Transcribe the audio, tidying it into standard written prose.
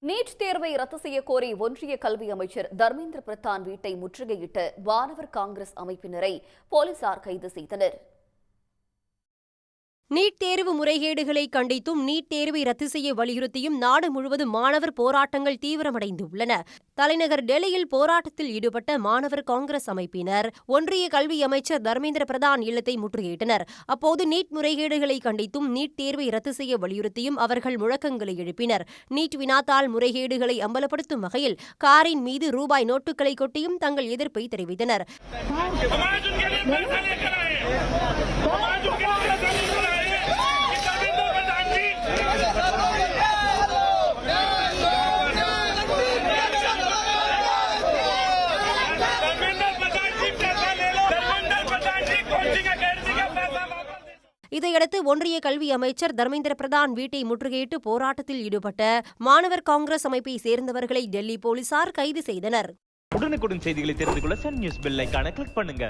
NEET தேர்வை ரத்து செய்ய கோரி ஒன்றிய கல்வி அமைச்சர் தர்மேந்திர பிரதான் வீட்டை முற்றுகையிட்டு மாணவர் காங்கிரஸ் அமைப்பினரை போலீசார் கைது செய்தனர். நீட் தேர்வு முறைகேடுகளை கண்டித்தும் நீட் தேர்வை ரத்து செய்ய வலியுறுத்தியும் நாடு முழுவதும் மாணவர் போராட்டங்கள் தீவிரமடைந்துள்ளன. தலைநகர் டெல்லியில் போராட்டத்தில் ஈடுபட்ட மாணவர் காங்கிரஸ் அமைப்பினர் ஒன்றிய கல்வி அமைச்சர் தர்மேந்திர பிரதான் இல்லத்தை முற்றுகையிட்டனர். அப்போது நீட் முறைகேடுகளை கண்டித்தும் நீட் தேர்வை ரத்து செய்ய வலியுறுத்தியும் அவர்கள் முழக்கங்களை எழுப்பினர். நீட் வினாத்தாள் முறைகேடுகளை அம்பலப்படுத்தும் வகையில் காரின் மீது ரூபாய் நோட்டுகளை கொட்டியும் தங்கள் எதிர்ப்பை தெரிவித்தனர். இதையடுத்து ஒன்றிய கல்வி அமைச்சர் தர்மேந்திர பிரதான் வீட்டை முற்றுகையிட்டு போராட்டத்தில் ஈடுபட்ட மாணவர் காங்கிரஸ் அமைப்பை சேர்ந்தவர்களை டெல்லி போலீசார் கைது செய்தனர். உடனுக்குடன் செய்திகளை தெரிந்து கொள்ள சன் நியூஸ் பெல் ஐகானை கிளிக் பண்ணுங்க.